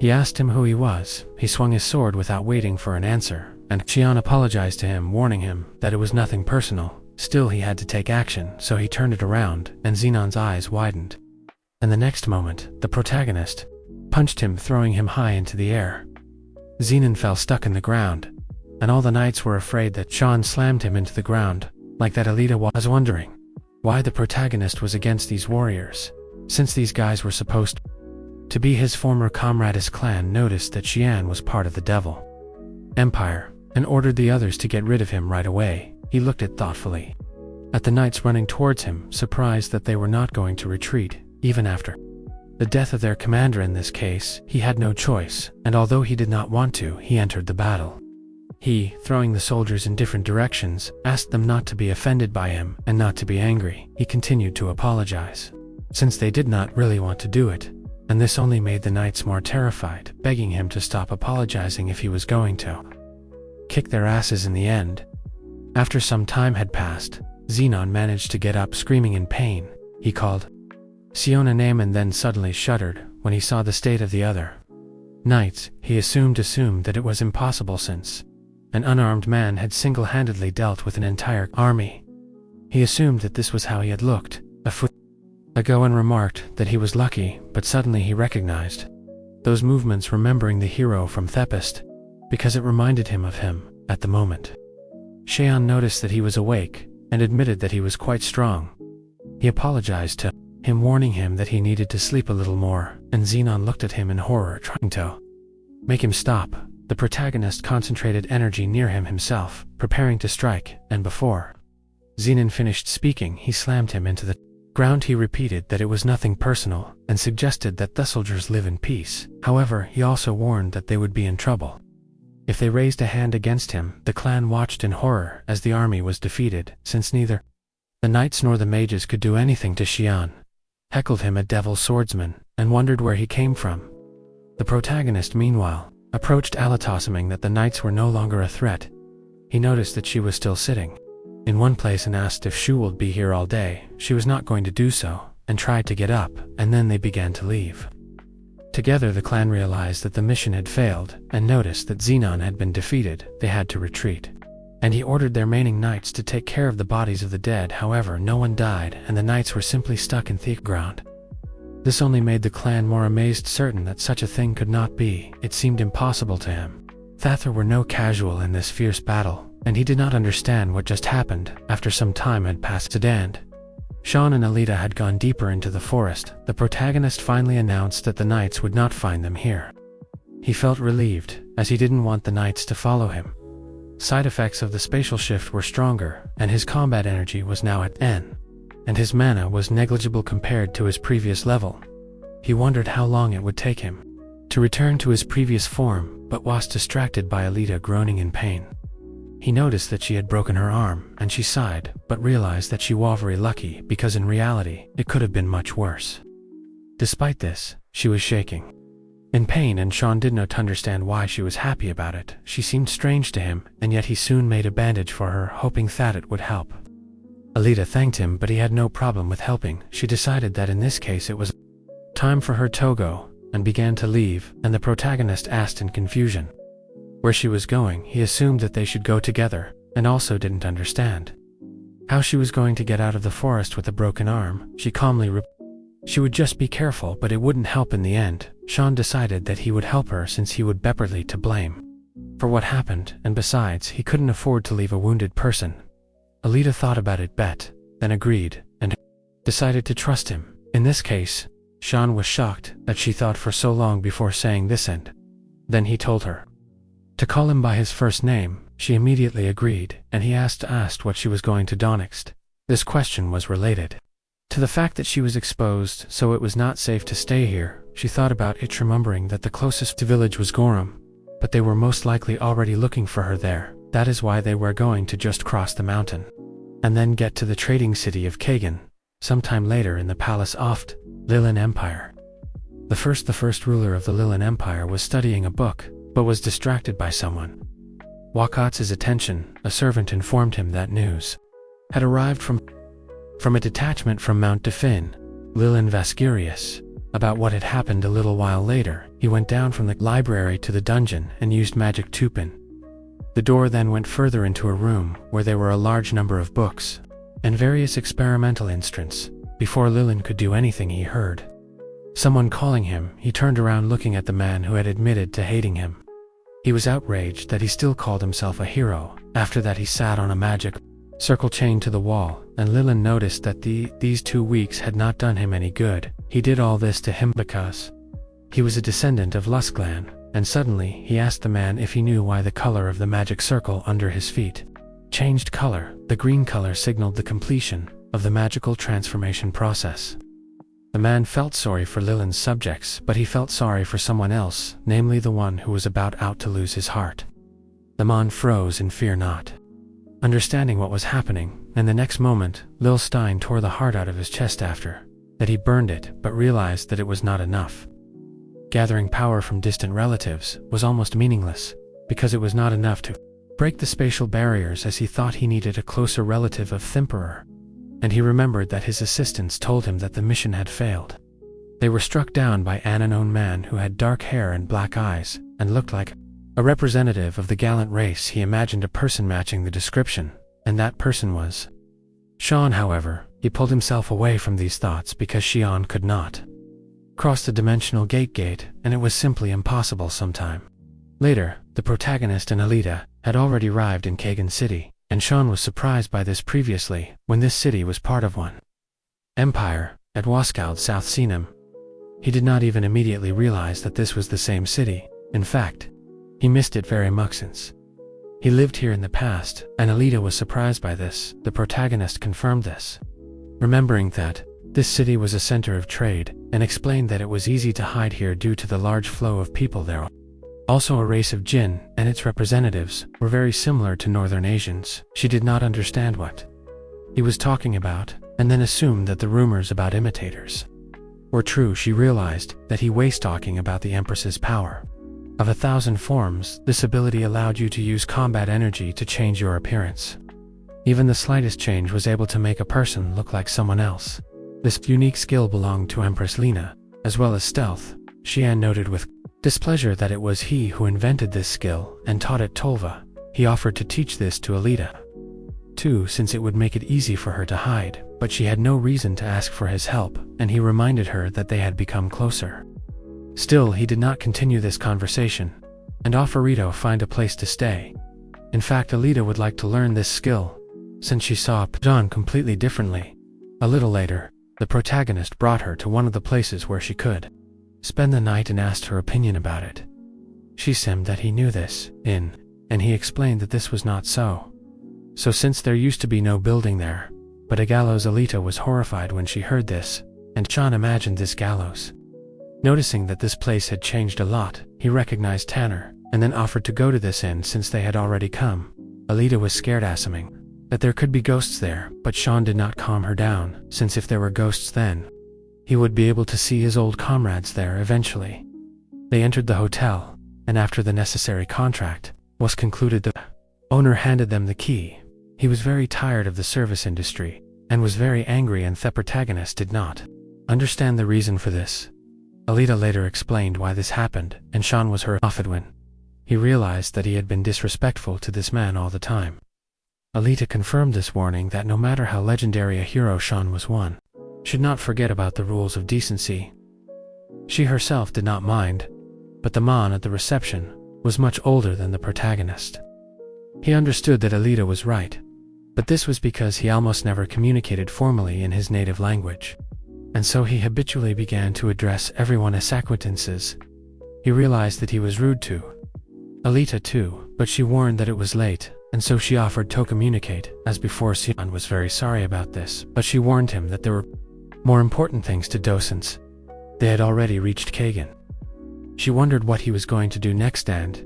He asked him who he was. He swung his sword without waiting for an answer, and Xian apologized to him, warning him that it was nothing personal. Still, he had to take action, so he turned it around, and Xenon's eyes widened. And the next moment, the protagonist punched him, throwing him high into the air. Xenon fell stuck in the ground, and all the knights were afraid that Xian slammed him into the ground, like that. Alita was wondering why the protagonist was against these warriors, since these guys were supposed to be his former comrade. His clan noticed that Xian was part of the Devil Empire, and ordered the others to get rid of him right away. He looked thoughtfully at the knights running towards him, surprised that they were not going to retreat, even after the death of their commander. In this case, he had no choice, and although he did not want to, he entered the battle. He, throwing the soldiers in different directions, asked them not to be offended by him and not to be angry. He continued to apologize, since they did not really want to do it, and this only made the knights more terrified, begging him to stop apologizing if he was going to kick their asses in the end. After some time had passed, Xenon managed to get up, screaming in pain. He called Siona's name and then suddenly shuddered when he saw the state of the other knights. He assumed that it was impossible, since an unarmed man had single-handedly dealt with an entire army. He assumed that this was how he had looked a foot ago and remarked that he was lucky, but suddenly he recognized those movements, remembering the hero from Thepist, because it reminded him of him at the moment. Xian noticed that he was awake and admitted that he was quite strong. He apologized to him, warning him that he needed to sleep a little more, and Xenon looked at him in horror, trying to make him stop. The protagonist concentrated energy near him himself, preparing to strike, and before Xenon finished speaking, he slammed him into the ground. He repeated that it was nothing personal, and suggested that the soldiers live in peace. However, he also warned that they would be in trouble if they raised a hand against him. The clan watched in horror as the army was defeated, since neither the knights nor the mages could do anything to Xian. Heckled him a devil swordsman, and wondered where he came from. The protagonist, meanwhile, approached Alita, assuming that the knights were no longer a threat. He noticed that she was still sitting in one place and asked if she would be here all day. She was not going to do so, and tried to get up, and then they began to leave. Together, the clan realized that the mission had failed, and noticed that Xenon had been defeated. They had to retreat, and he ordered their remaining knights to take care of the bodies of the dead. However, no one died, and the knights were simply stuck in the ground. This only made the clan more amazed, certain that such a thing could not be. It seemed impossible to him. Thather were no casual in this fierce battle, and he did not understand what just happened. After some time had passed, Sedand, Xian and Alita had gone deeper into the forest. The protagonist finally announced that the knights would not find them here. He felt relieved, as he didn't want the knights to follow him. Side effects of the spatial shift were stronger, and his combat energy was now at N, and his mana was negligible compared to his previous level. He wondered how long it would take him to return to his previous form, but was distracted by Alita groaning in pain. He noticed that she had broken her arm, and she sighed, but realized that she was very lucky, because in reality, it could have been much worse. Despite this, she was shaking in pain, and Xian did not understand why she was happy about it. She seemed strange to him, and yet he soon made a bandage for her, hoping that it would help. Alita thanked him, but he had no problem with helping. She decided that in this case it was time for her to go, and began to leave, and the protagonist asked in confusion where she was going. He assumed that they should go together, and also didn't understand how she was going to get out of the forest with a broken arm. She calmly she would just be careful, but it wouldn't help in the end. Xian decided that he would help her, since he would be partly to blame for what happened, and besides, he couldn't afford to leave a wounded person. Alita thought about it then agreed, and decided to trust him. In this case, Xian was shocked that she thought for so long before saying this, and then he told her to call him by his first name. She immediately agreed, and he asked what she was going to do next. This question was related to the fact that she was exposed, so it was not safe to stay here. She thought about it, remembering that the closest village was Gorum, but they were most likely already looking for her there. That is why they were going to just cross the mountain, and then get to the trading city of Kagan. Sometime later, in the palace of Lilin Empire, the first ruler of the Lilin Empire was studying a book, but was distracted by someone. Wakat's attention. A servant informed him that news had arrived from a detachment from Mount Defin, Lilin Vascurius. about what had happened a little while later. He went down from the library to the dungeon and used magic tupin. The door then went further into a room where there were a large number of books and various experimental instruments. Before Lilin could do anything, he heard someone calling him. He turned around, looking at the man who had admitted to hating him. He was outraged that he still called himself a hero. After that, he sat on a magic circle chained to the wall, and Lilin noticed that these 2 weeks had not done him any good. He did all this to him because he was a descendant of Lusklan, and suddenly he asked the man if he knew why the color of the magic circle under his feet changed color. The green color signaled the completion of the magical transformation process. The man felt sorry for Lilin's subjects, but he felt sorry for someone else, namely the one who was about out to lose his heart. The man froze in fear, not understanding what was happening, and the next moment, Lil Stein tore the heart out of his chest. After that, he burned it, but realized that it was not enough. Gathering power from distant relatives was almost meaningless, because it was not enough to break the spatial barriers, as he thought he needed a closer relative of Thimperer. And he remembered that his assistants told him that the mission had failed. They were struck down by an unknown man who had dark hair and black eyes, and looked like a representative of the gallant race. He imagined a person matching the description, and that person was Sean. However, he pulled himself away from these thoughts because Xian could not cross the dimensional gate, and it was simply impossible. Sometime later, the protagonist and Alita had already arrived in Kagan City, and Sean was surprised by this. Previously, when this city was part of one empire, at Waskoud South Seenum, he did not even immediately realize that this was the same city. In fact, he missed it very much since he lived here in the past, and Alita was surprised by this. The protagonist confirmed this, remembering that this city was a center of trade, and explained that it was easy to hide here due to the large flow of people there. Also, a race of Jin and its representatives were very similar to Northern Asians. She did not understand what he was talking about, and then assumed that the rumors about imitators were true. She realized that he was talking about the Empress's power of 1,000 forms. This ability allowed you to use combat energy to change your appearance. Even the slightest change was able to make a person look like someone else. This unique skill belonged to Empress Lina, as well as stealth. Xian noted with displeasure that it was he who invented this skill and taught it Tolva. He offered to teach this to Alita too, since it would make it easy for her to hide, but she had no reason to ask for his help, and he reminded her that they had become closer. Still, he did not continue this conversation, and offer Rito find a place to stay. In fact, Alita would like to learn this skill, since she saw John completely differently. A little later, the protagonist brought her to one of the places where she could spend the night and asked her opinion about it. She said that he knew this inn, and he explained that this was not so. So since there used to be no building there, but a gallows. Alita was horrified when she heard this, and Chan imagined this gallows. Noticing that this place had changed a lot, he recognized Tanner, and then offered to go to this inn since they had already come. Alita was scared, assuming that there could be ghosts there, but Sean did not calm her down, since if there were ghosts then, he would be able to see his old comrades there eventually. They entered the hotel, and after the necessary contract was concluded, the owner handed them the key. He was very tired of the service industry, and was very angry, and the protagonist did not understand the reason for this. Alita later explained why this happened, and Sean was her offended when he realized that he had been disrespectful to this man all the time. Alita confirmed this, warning that no matter how legendary a hero Sean was, one should not forget about the rules of decency. She herself did not mind, but the man at the reception was much older than the protagonist. He understood that Alita was right, but this was because he almost never communicated formally in his native language, and so he habitually began to address everyone as acquaintances. He realized that he was rude to Alita too, but she warned that it was late, and so she offered to communicate. As before, Sion was very sorry about this, but she warned him that there were more important things to do since they had already reached Kagan. She wondered what he was going to do next, and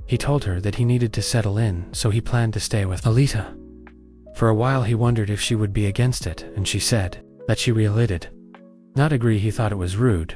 he told her that he needed to settle in, so he planned to stay with Alita. For a while he wondered if she would be against it, and she said that she really did not agree. He thought it was rude,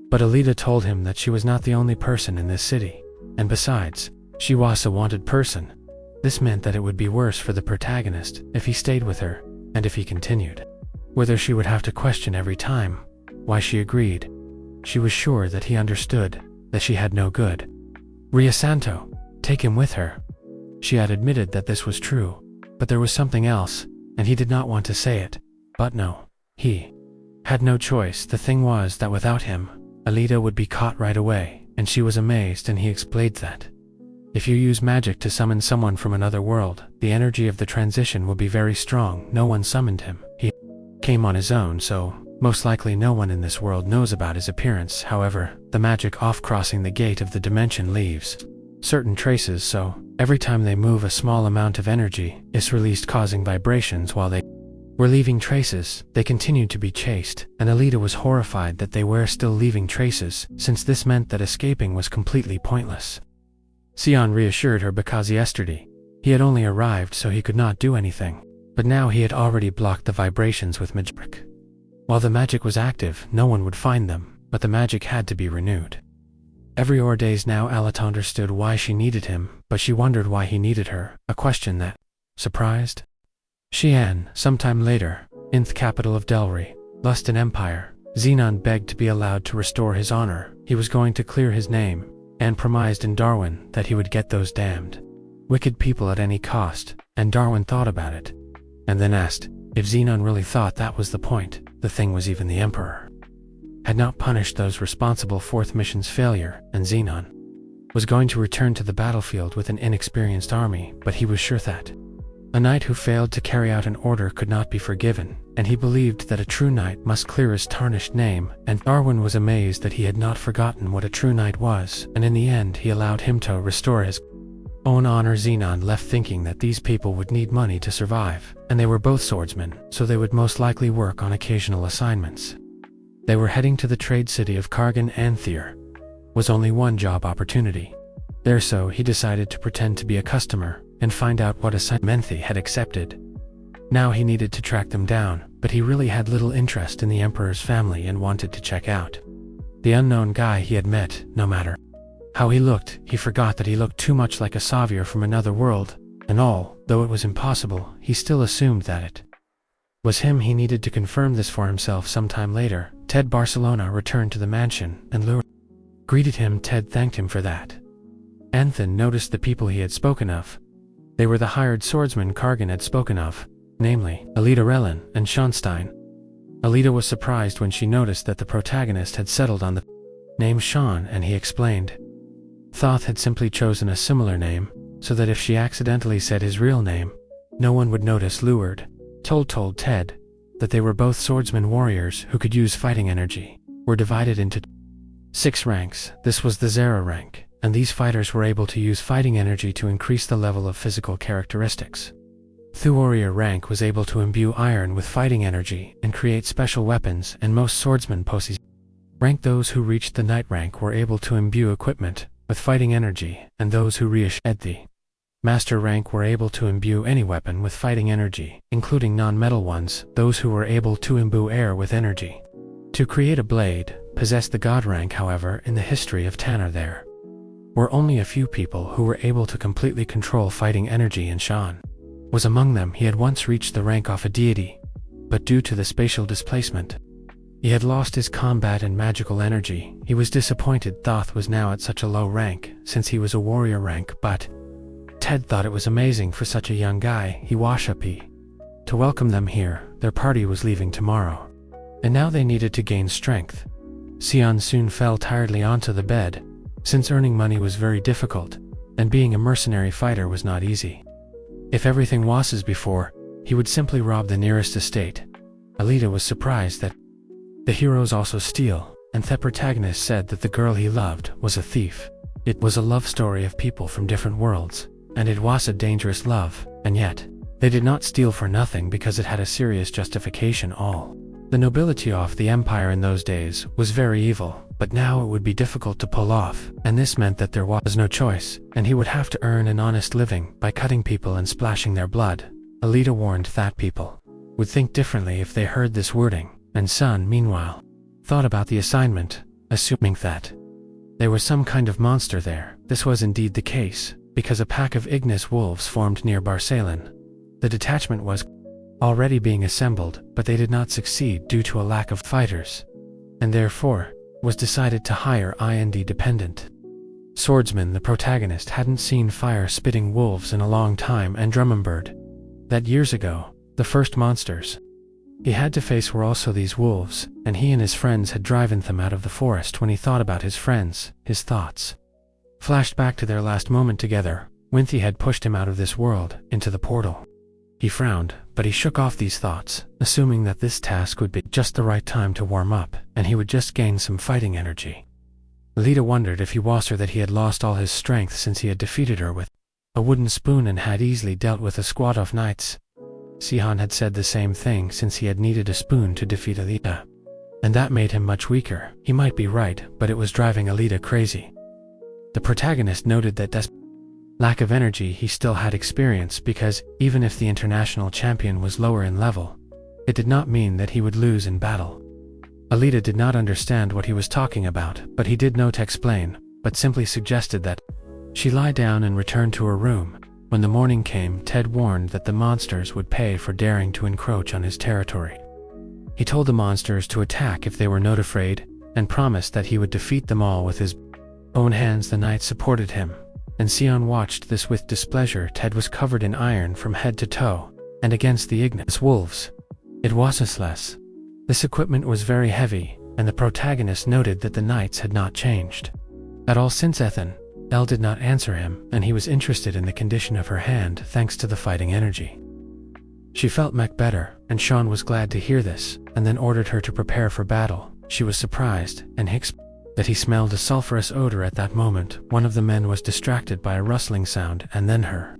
but Alita told him that she was not the only person in this city, and besides, she was a wanted person. This meant that it would be worse for the protagonist if he stayed with her, and if he continued, whether she would have to question every time why she agreed. she was sure that he understood that she had no good. Ryosanto, take him with her. She had admitted that this was true, but there was something else, and he did not want to say it. But no, he had no choice. The thing was that without him, Alita would be caught right away, and she was amazed, and he explained that if you use magic to summon someone from another world, the energy of the transition will be very strong. No one summoned him. He came on his own, so most likely no one in this world knows about his appearance. However, the magic off crossing the gate of the dimension leaves certain traces, so every time they move, a small amount of energy is released, causing vibrations. While they were leaving traces, they continued to be chased, and Alita was horrified that they were still leaving traces, since this meant that escaping was completely pointless. Sion reassured her because yesterday he had only arrived, so he could not do anything, but now he had already blocked the vibrations with magic. While the magic was active, no one would find them, but the magic had to be renewed. Every days now, Alita understood why she needed him, but she wondered why he needed her, a question that surprised Xian. Sometime later, in the capital of Delry, Lust and Empire, Xenon begged to be allowed to restore his honor. He was going to clear his name, and promised in Darwin that he would get those damned wicked people at any cost, and Darwin thought about it, and then asked if Xenon really thought that was the point. The thing was, even the Emperor had not punished those responsible for the mission's failure, and Xenon was going to return to the battlefield with an inexperienced army, but he was sure that a knight who failed to carry out an order could not be forgiven, and he believed that a true knight must clear his tarnished name, and Darwin was amazed that he had not forgotten what a true knight was, and in the end he allowed him to restore his own honor. Xenon left thinking that these people would need money to survive, and they were both swordsmen, so they would most likely work on occasional assignments. They were heading to the trade city of Kargan, and there was only one job opportunity there, so he decided to pretend to be a customer and find out what assignment they had accepted. Now he needed to track them down, but he really had little interest in the Emperor's family and wanted to check out the unknown guy he had met. No matter how he looked, he forgot that he looked too much like a savior from another world, and though it was impossible, he still assumed that it was him. He needed to confirm this for himself. Sometime later, Ted Barcelona returned to the mansion, and Lure greeted him. Ted thanked him for that. Anthan noticed the people he had spoken of. They were the hired swordsmen Kargan had spoken of, namely Alita Relin and Schonstein. Alita was surprised when she noticed that the protagonist had settled on the name Sean, and he explained Thoth had simply chosen a similar name, so that if she accidentally said his real name, no one would notice. Lured told Ted that they were both swordsman warriors who could use fighting energy, were divided into 6 ranks. This was the Zera rank, and these fighters were able to use fighting energy to increase the level of physical characteristics. The warrior rank was able to imbue iron with fighting energy and create special weapons, and most swordsmen possessed rank. Those who reached the knight rank were able to imbue equipment with fighting energy, and those who reached the master rank were able to imbue any weapon with fighting energy, including non-metal ones. Those who were able to imbue air with energy to create a blade possessed the god rank. However, in the history of Tanner there were only a few people who were able to completely control fighting energy, and Sean was among them. He had once reached the rank of a deity, but due to the spatial displacement, he had lost his combat and magical energy. He was disappointed Thoth was now at such a low rank, since he was a warrior rank, but Ted thought it was amazing for such a young guy. He was happy to welcome them here. Their party was leaving tomorrow, and now they needed to gain strength. Sion soon fell tiredly onto the bed, since earning money was very difficult, and being a mercenary fighter was not easy. If everything was as before, he would simply rob the nearest estate. Alita was surprised that the heroes also steal, and the protagonist said that the girl he loved was a thief. It was a love story of people from different worlds, and it was a dangerous love, and yet they did not steal for nothing because it had a serious justification. All the nobility of the empire in those days was very evil, but now it would be difficult to pull off, and this meant that there was no choice, and he would have to earn an honest living by cutting people and splashing their blood. Alita warned that people would think differently if they heard this wording, and Sun, meanwhile, thought about the assignment, assuming that there was some kind of monster there. This was indeed the case, because a pack of Ignis wolves formed near Barcelon. The detachment was already being assembled, but they did not succeed due to a lack of fighters, and therefore was decided to hire IND dependent swordsman. The protagonist hadn't seen fire-spitting wolves in a long time and remembered that years ago, the first monsters he had to face were also these wolves, and he and his friends had driven them out of the forest. When he thought about his friends, his thoughts flashed back to their last moment together, when they had pushed him out of this world, into the portal. He frowned, but he shook off these thoughts, assuming that this task would be just the right time to warm up, and he would just gain some fighting energy. Lita wondered if he was her that he had lost all his strength since he had defeated her with a wooden spoon and had easily dealt with a squad of knights. Sihan had said the same thing since he had needed a spoon to defeat Alita. And that made him much weaker. He might be right, but it was driving Alita crazy. The protagonist noted that lack of energy he still had experience, because even if the international champion was lower in level, it did not mean that he would lose in battle. Alita did not understand what he was talking about, but he did know to explain, but simply suggested that she lie down and return to her room. When the morning came, Ted warned that the monsters would pay for daring to encroach on his territory. He told the monsters to attack if they were not afraid, and promised that he would defeat them all with his own hands. The knights supported him, and Sion watched this with displeasure. Ted was covered in iron from head to toe, and against the ignis wolves, it was useless. This equipment was very heavy, and the protagonist noted that the knights had not changed at all since Ethan. Elle did not answer him, and he was interested in the condition of her hand thanks to the fighting energy. She felt much better, and Sean was glad to hear this, and then ordered her to prepare for battle. She was surprised, and Hicks, that he smelled a sulfurous odor at that moment. One of the men was distracted by a rustling sound, and then her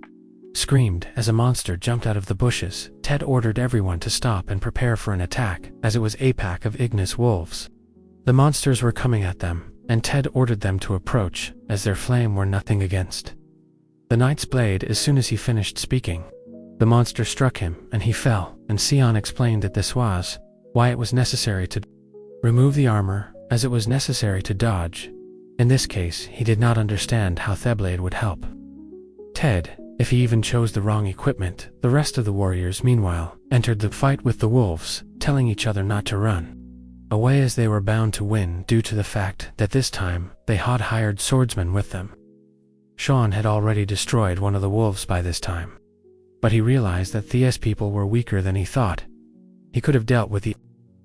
screamed as a monster jumped out of the bushes. Ted ordered everyone to stop and prepare for an attack, as it was a pack of ignis wolves. The monsters were coming at them, and Ted ordered them to approach, as their flame were nothing against the knight's blade. As soon as he finished speaking, the monster struck him, and he fell, and Sion explained that this was why it was necessary to remove the armor, as it was necessary to dodge. In this case, he did not understand how Theblade would help Ted, if he even chose the wrong equipment. The rest of the warriors, meanwhile, entered the fight with the wolves, telling each other not to run away, as they were bound to win due to the fact that this time they had hired swordsmen with them. Sean had already destroyed one of the wolves by this time, but he realized that Thea's people were weaker than he thought. He could have dealt with the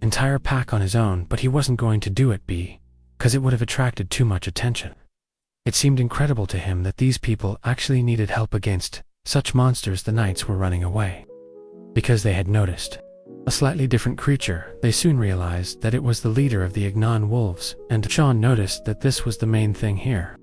entire pack on his own, but he wasn't going to do it because it would have attracted too much attention. It seemed incredible to him that these people actually needed help against such monsters. The knights were running away because they had noticed a slightly different creature. They soon realized that it was the leader of the Ignan wolves, and Sean noticed that this was the main thing here.